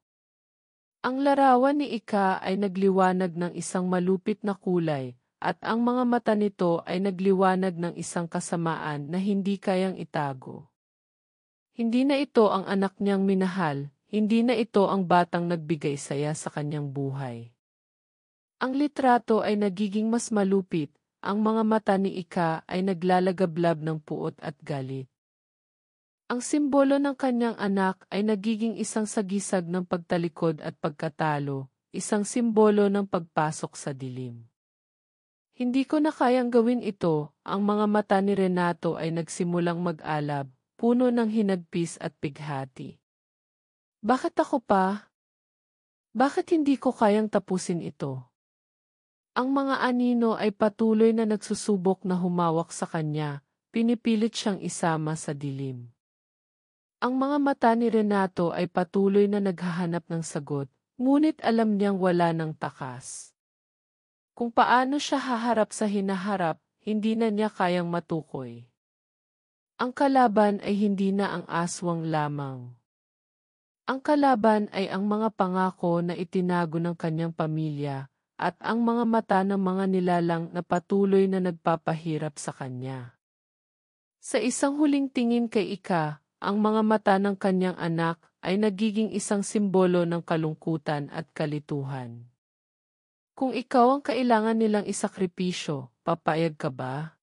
Ang larawan ni Ika ay nagliwanag ng isang malupit na kulay, at ang mga mata nito ay nagliwanag ng isang kasamaan na hindi kayang itago. Hindi na ito ang anak niyang minahal, hindi na ito ang batang nagbigay saya sa kanyang buhay. Ang litrato ay nagiging mas malupit, ang mga mata ni Ika ay naglalagablab ng puot at galit. Ang simbolo ng kanyang anak ay nagiging isang sagisag ng pagtalikod at pagkatalo, isang simbolo ng pagpasok sa dilim. Hindi ko na kayang gawin ito, ang mga mata ni Renato ay nagsimulang mag-alab, puno ng hinagpis at pighati. Bakit ako pa? Bakit hindi ko kayang tapusin ito? Ang mga anino ay patuloy na nagsusubok na humawak sa kanya, pinipilit siyang isama sa dilim. Ang mga mata ni Renato ay patuloy na naghahanap ng sagot, ngunit alam niyang wala ng takas. Kung paano siya haharap sa hinaharap, hindi na niya kayang matukoy. Ang kalaban ay hindi na ang aswang lamang. Ang kalaban ay ang mga pangako na itinago ng kanyang pamilya at ang mga mata ng mga nilalang na patuloy na nagpapahirap sa kanya. Sa isang huling tingin kay Ika, ang mga mata ng kanyang anak ay nagiging isang simbolo ng kalungkutan at kalituhan. Kung ikaw ang kailangan nilang isakripisyo, papayag ka ba?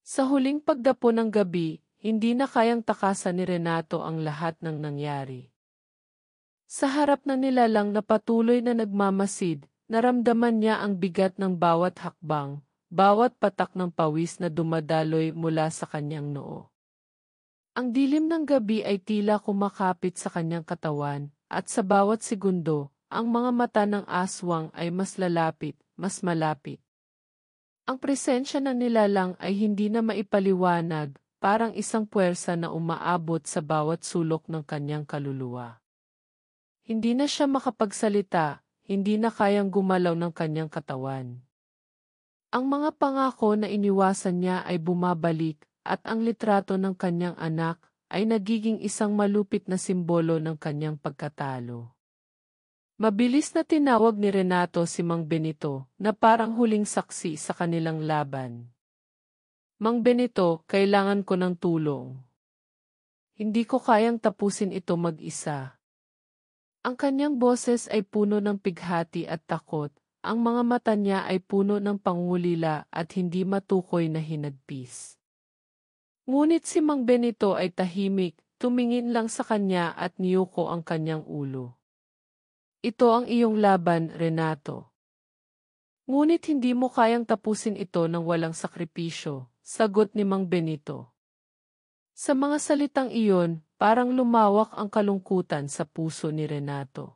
Sa huling pagdapo ng gabi, hindi na kayang takasan ni Renato ang lahat ng nangyari. Sa harap ng nilalang na patuloy na nagmamasid, naramdaman niya ang bigat ng bawat hakbang, bawat patak ng pawis na dumadaloy mula sa kanyang noo. Ang dilim ng gabi ay tila kumakapit sa kanyang katawan, at sa bawat segundo, ang mga mata ng aswang ay mas lalapit, mas malapit. Ang presensya ng nilalang ay hindi na maipaliwanag, parang isang puwersa na umaabot sa bawat sulok ng kanyang kaluluwa. Hindi na siya makapagsalita, hindi na kayang gumalaw ng kanyang katawan. Ang mga pangako na iniwasan niya ay bumabalik, at ang litrato ng kanyang anak ay nagiging isang malupit na simbolo ng kanyang pagkatalo. Mabilis na tinawag ni Renato si Mang Benito na parang huling saksi sa kanilang laban. Mang Benito, kailangan ko ng tulong. Hindi ko kayang tapusin ito mag-isa. Ang kanyang boses ay puno ng pighati at takot, ang mga mata niya ay puno ng pangulila at hindi matukoy na hinagpis. Ngunit si Mang Benito ay tahimik, tumingin lang sa kanya at niyuko ang kanyang ulo. Ito ang iyong laban, Renato. Ngunit hindi mo kayang tapusin ito ng walang sakripisyo, sagot ni Mang Benito. Sa mga salitang iyon, parang lumawak ang kalungkutan sa puso ni Renato.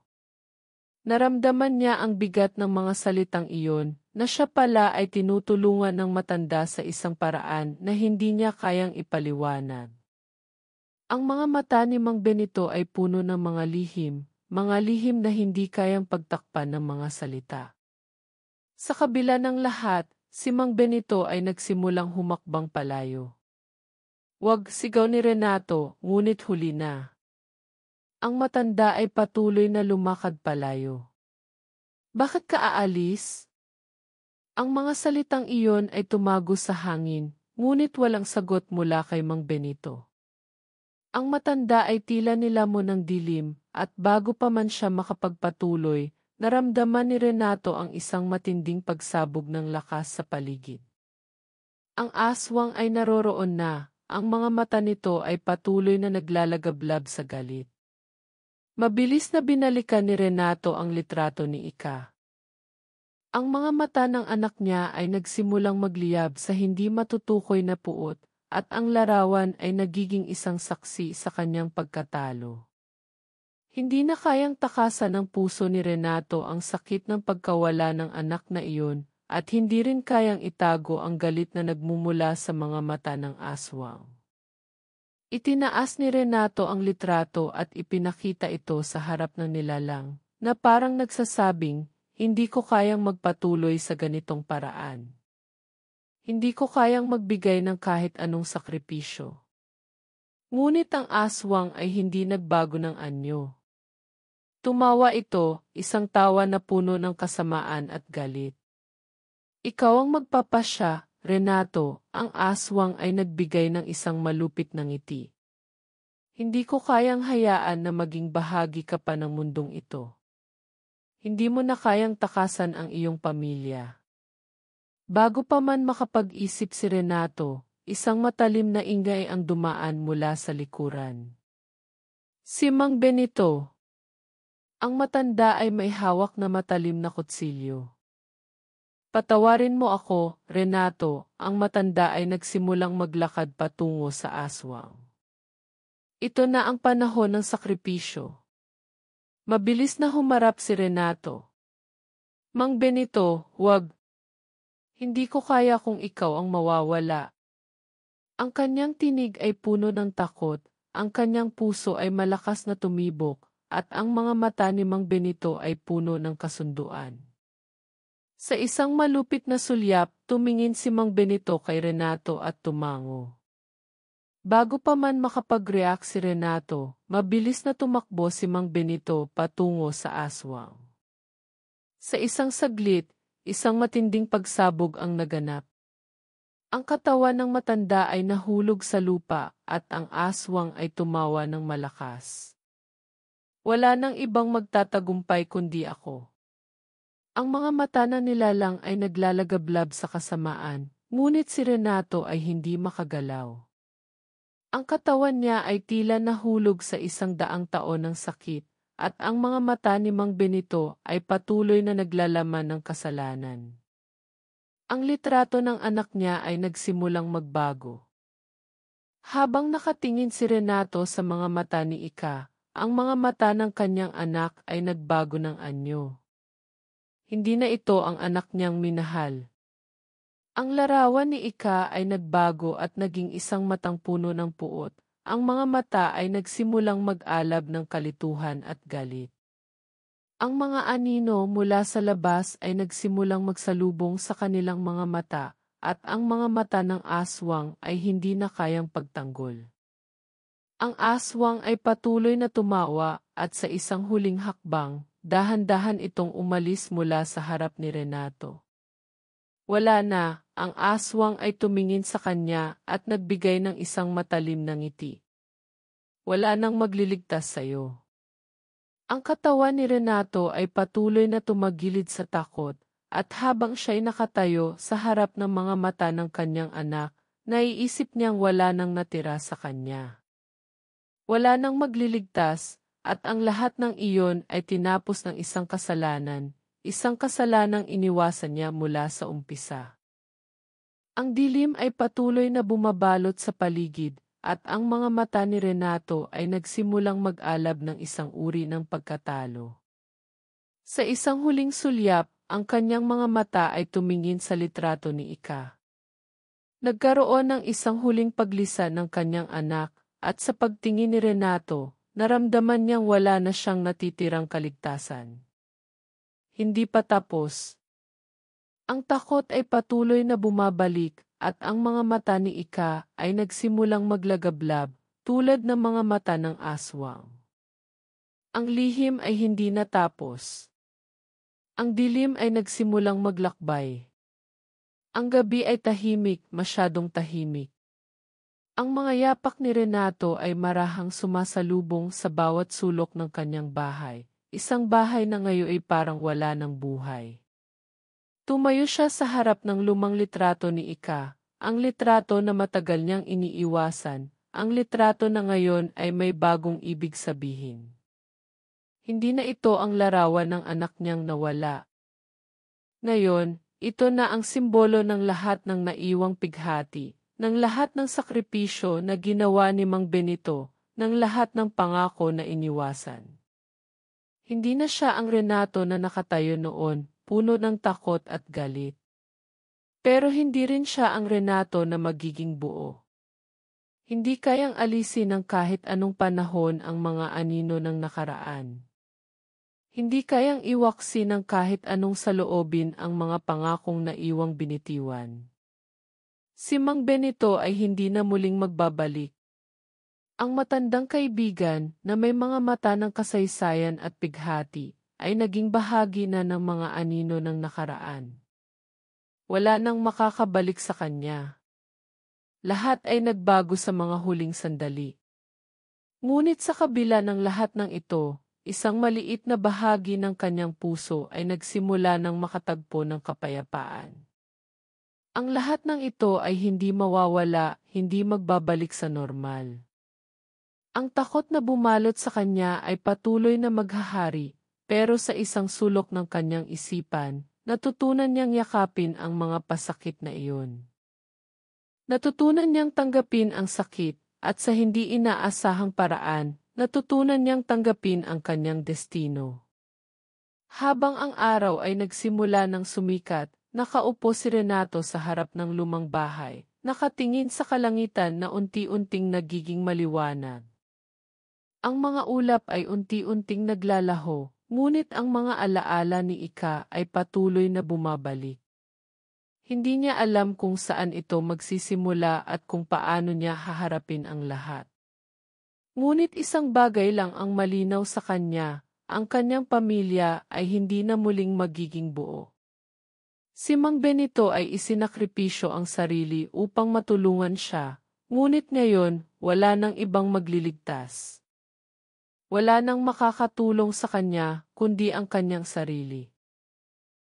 Naramdaman niya ang bigat ng mga salitang iyon, na siya pala ay tinutulungan ng matanda sa isang paraan na hindi niya kayang ipaliwanag. Ang mga mata ni Mang Benito ay puno ng mga lihim na hindi kayang pagtakpan ng mga salita. Sa kabila ng lahat, si Mang Benito ay nagsimulang humakbang palayo. Wag, sigaw ni Renato, ngunit huli na. Ang matanda ay patuloy na lumakad palayo. Bakit ka aalis? Ang mga salitang iyon ay tumago sa hangin, ngunit walang sagot mula kay Mang Benito. Ang matanda ay tila nilamon ng dilim, at bago pa man siya makapagpatuloy, naramdaman ni Renato ang isang matinding pagsabog ng lakas sa paligid. Ang aswang ay naroroon na, ang mga mata nito ay patuloy na naglalagablab sa galit. Mabilis na binalikan ni Renato ang litrato ni Ika. Ang mga mata ng anak niya ay nagsimulang magliyab sa hindi matutukoy na puot, at ang larawan ay nagiging isang saksi sa kanyang pagkatalo. Hindi na kayang takasan ng puso ni Renato ang sakit ng pagkawala ng anak na iyon, at hindi rin kayang itago ang galit na nagmumula sa mga mata ng aswang. Itinaas ni Renato ang litrato at ipinakita ito sa harap ng nilalang, na parang nagsasabing, hindi ko kayang magpatuloy sa ganitong paraan. Hindi ko kayang magbigay ng kahit anong sakripisyo. Ngunit ang aswang ay hindi nagbago ng anyo. Tumawa ito, isang tawa na puno ng kasamaan at galit. Ikaw ang magpapasya, Renato, ang aswang ay nagbigay ng isang malupit na ngiti. Hindi ko kayang hayaan na maging bahagi ka pa ng mundong ito. Hindi mo na kayang takasan ang iyong pamilya. Bago pa man makapag-isip si Renato, isang matalim na ingay ang dumaan mula sa likuran. Si Mang Benito. Ang matanda ay may hawak na matalim na kutsilyo. Patawarin mo ako, Renato, ang matanda ay nagsimulang maglakad patungo sa aswang. Ito na ang panahon ng sakripisyo. Mabilis na humarap si Renato. Mang Benito, huwag. Hindi ko kaya kung ikaw ang mawawala. Ang kanyang tinig ay puno ng takot, ang kanyang puso ay malakas na tumibok, at ang mga mata ni Mang Benito ay puno ng kasunduan. Sa isang malupit na sulyap, tumingin si Mang Benito kay Renato at tumango. Bago pa man makapag-react si Renato, mabilis na tumakbo si Mang Benito patungo sa aswang. Sa isang saglit, isang matinding pagsabog ang naganap. Ang katawan ng matanda ay nahulog sa lupa at ang aswang ay tumawa ng malakas. Wala nang ibang magtatagumpay kundi ako. Ang mga mata na nilalang ay naglalagablab sa kasamaan, ngunit si Renato ay hindi makagalaw. Ang katawan niya ay tila nahulog sa 100 taon ng sakit, at ang mga mata ni Mang Benito ay patuloy na naglalaman ng kasalanan. Ang litrato ng anak niya ay nagsimulang magbago. Habang nakatingin si Renato sa mga mata ni Ika, ang mga mata ng kanyang anak ay nagbago ng anyo. Hindi na ito ang anak niyang minahal. Ang larawan ni Ika ay nagbago at naging isang matang puno ng puot. Ang mga mata ay nagsimulang mag-alab ng kalituhan at galit. Ang mga anino mula sa labas ay nagsimulang magsalubong sa kanilang mga mata, at ang mga mata ng aswang ay hindi na kayang pagtanggol. Ang aswang ay patuloy na tumawa at sa isang huling hakbang, dahan-dahan itong umalis mula sa harap ni Renato. Wala na, ang aswang ay tumingin sa kanya at nagbigay ng isang matalim na ngiti. Wala nang magliligtas sa'yo. Ang katawan ni Renato ay patuloy na tumagilid sa takot, at habang siya'y nakatayo sa harap ng mga mata ng kanyang anak, naiisip niyang wala nang natira sa kanya. Wala nang magliligtas, at ang lahat ng iyon ay tinapos ng isang kasalanang iniwasan niya mula sa umpisa. Ang dilim ay patuloy na bumabalot sa paligid, at ang mga mata ni Renato ay nagsimulang mag-alab ng isang uri ng pagkatalo. Sa isang huling sulyap, ang kanyang mga mata ay tumingin sa litrato ni Ika. Nagkaroon ng isang huling paglisan ng kanyang anak, at sa pagtingin ni Renato, naramdaman niyang wala na siyang natitirang kaligtasan. Hindi pa tapos. Ang takot ay patuloy na bumabalik, at ang mga mata ni Ika ay nagsimulang maglagablab, tulad ng mga mata ng aswang. Ang lihim ay hindi natapos. Ang dilim ay nagsimulang maglakbay. Ang gabi ay tahimik, masyadong tahimik. Ang mga yapak ni Renato ay marahang sumasalubong sa bawat sulok ng kanyang bahay, isang bahay na ngayon ay parang wala ng buhay. Tumayo siya sa harap ng lumang litrato ni Ika, ang litrato na matagal niyang iniiwasan, ang litrato na ngayon ay may bagong ibig sabihin. Hindi na ito ang larawan ng anak niyang nawala. Ngayon, ito na ang simbolo ng lahat ng naiwang pighati, ng lahat ng sakripisyo na ginawa ni Mang Benito, ng lahat ng pangako na iniwasan. Hindi na siya ang Renato na nakatayo noon, puno ng takot at galit. Pero hindi rin siya ang Renato na magiging buo. Hindi kayang alisin ng kahit anong panahon ang mga anino ng nakaraan. Hindi kayang iwaksi ng kahit anong saloobin ang mga pangakong naiwang binitiwan. Si Mang Benito ay hindi na muling magbabalik. Ang matandang kaibigan na may mga mata ng kasaysayan at pighati ay naging bahagi na ng mga anino ng nakaraan. Wala nang makakabalik sa kanya. Lahat ay nagbago sa mga huling sandali. Ngunit sa kabila ng lahat ng ito, isang maliit na bahagi ng kanyang puso ay nagsimula ng makatagpo ng kapayapaan. Ang lahat ng ito ay hindi mawawala, hindi magbabalik sa normal. Ang takot na bumalot sa kanya ay patuloy na maghahari, pero sa isang sulok ng kanyang isipan, natutunan niyang yakapin ang mga pasakit na iyon. Natutunan niyang tanggapin ang sakit, at sa hindi inaasahang paraan, natutunan niyang tanggapin ang kanyang destino. Habang ang araw ay nagsimula ng sumikat, nakaupo si Renato sa harap ng lumang bahay, nakatingin sa kalangitan na unti-unting nagiging maliwanag. Ang mga ulap ay unti-unting naglalaho, ngunit ang mga alaala ni Ika ay patuloy na bumabalik. Hindi niya alam kung saan ito magsisimula at kung paano niya haharapin ang lahat. Ngunit isang bagay lang ang malinaw sa kanya, ang kanyang pamilya ay hindi na muling magiging buo. Si Mang Benito ay isinakripisyo ang sarili upang matulungan siya, ngunit ngayon wala nang ibang magliligtas. Wala nang makakatulong sa kanya kundi ang kanyang sarili.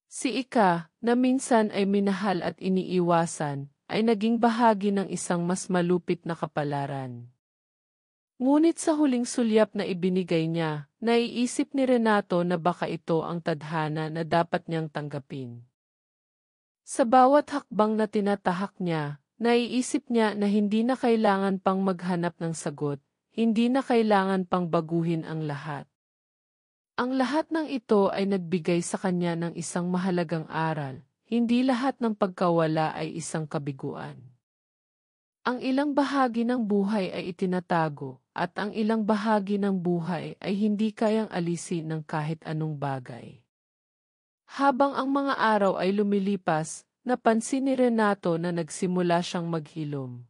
Si Ika, na minsan ay minahal at iniiwasan, ay naging bahagi ng isang mas malupit na kapalaran. Ngunit sa huling sulyap na ibinigay niya, naiisip ni Renato na baka ito ang tadhana na dapat niyang tanggapin. Sa bawat hakbang na tinatahak niya, naiisip niya na hindi na kailangan pang maghanap ng sagot, hindi na kailangan pang baguhin ang lahat. Ang lahat ng ito ay nagbigay sa kanya ng isang mahalagang aral, hindi lahat ng pagkawala ay isang kabiguan. Ang ilang bahagi ng buhay ay itinatago, at ang ilang bahagi ng buhay ay hindi kayang alisin ng kahit anong bagay. Habang ang mga araw ay lumilipas, napansin ni Renato na nagsimula siyang maghilom.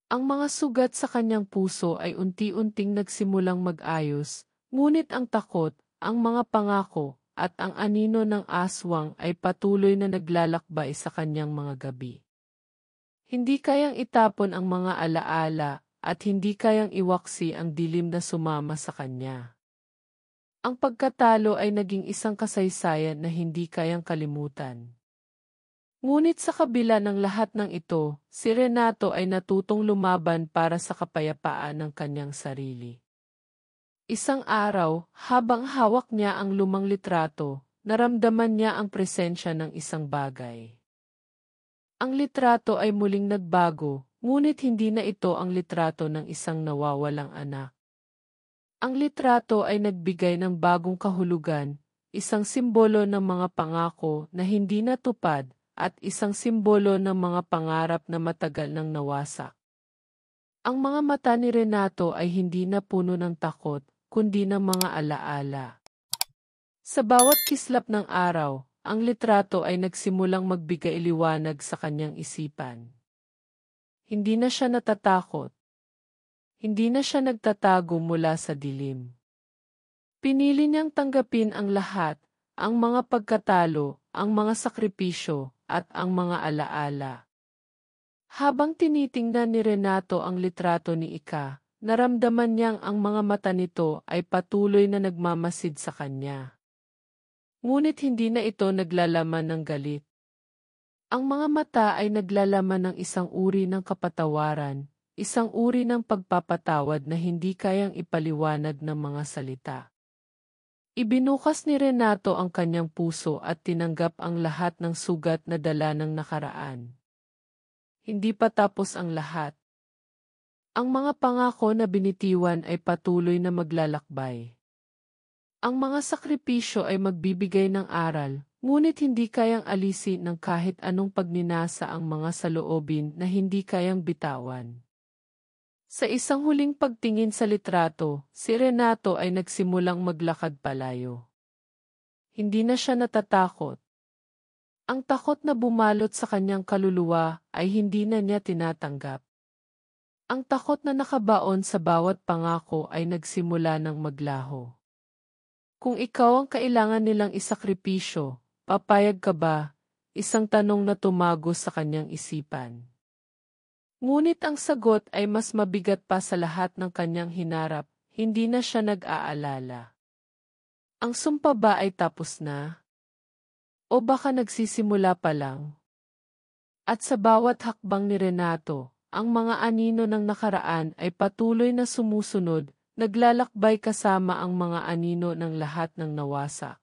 Ang mga sugat sa kanyang puso ay unti-unting nagsimulang mag-ayos, ngunit ang takot, ang mga pangako, at ang anino ng aswang ay patuloy na naglalakbay sa kanyang mga gabi. Hindi kayang itapon ang mga alaala, at hindi kayang iwaksi ang dilim na sumama sa kanya. Ang pagkatalo ay naging isang kasaysayan na hindi kayang kalimutan. Ngunit sa kabila ng lahat ng ito, si Renato ay natutong lumaban para sa kapayapaan ng kanyang sarili. Isang araw, habang hawak niya ang lumang litrato, naramdaman niya ang presensya ng isang bagay. Ang litrato ay muling nagbago, ngunit hindi na ito ang litrato ng isang nawawalang anak. Ang litrato ay nagbigay ng bagong kahulugan, isang simbolo ng mga pangako na hindi natupad, at isang simbolo ng mga pangarap na matagal nang nawasak. Ang mga mata ni Renato ay hindi na puno ng takot, kundi ng mga alaala. Sa bawat kislap ng araw, ang litrato ay nagsimulang magbigay liwanag sa kanyang isipan. Hindi na siya natatakot. Hindi na siya nagtatago mula sa dilim. Pinili niyang tanggapin ang lahat, ang mga pagkatalo, ang mga sakripisyo, at ang mga alaala. Habang tinitingnan ni Renato ang litrato ni Ika, naramdaman niyang ang mga mata nito ay patuloy na nagmamasid sa kanya. Ngunit hindi na ito naglalaman ng galit. Ang mga mata ay naglalaman ng isang uri ng kapatawaran, isang uri ng pagpapatawad na hindi kayang ipaliwanag ng mga salita. Ibinukas ni Renato ang kanyang puso at tinanggap ang lahat ng sugat na dala ng nakaraan. Hindi pa tapos ang lahat. Ang mga pangako na binitiwan ay patuloy na maglalakbay. Ang mga sakripisyo ay magbibigay ng aral, ngunit hindi kayang alisin ng kahit anong pagninasa ang mga saloobin na hindi kayang bitawan. Sa isang huling pagtingin sa litrato, si Renato ay nagsimulang maglakad palayo. Hindi na siya natatakot. Ang takot na bumalot sa kanyang kaluluwa ay hindi na niya tinatanggap. Ang takot na nakabaon sa bawat pangako ay nagsimula ng maglaho. Kung ikaw ang kailangan nilang isakripisyo, papayag ka ba? Isang tanong na tumago sa kanyang isipan. Ngunit ang sagot ay mas mabigat pa sa lahat ng kanyang hinarap, hindi na siya nag-aalala. Ang sumpa ba ay tapos na? O baka nagsisimula pa lang? At sa bawat hakbang ni Renato, ang mga anino ng nakaraan ay patuloy na sumusunod, naglalakbay kasama ang mga anino ng lahat ng nawasak.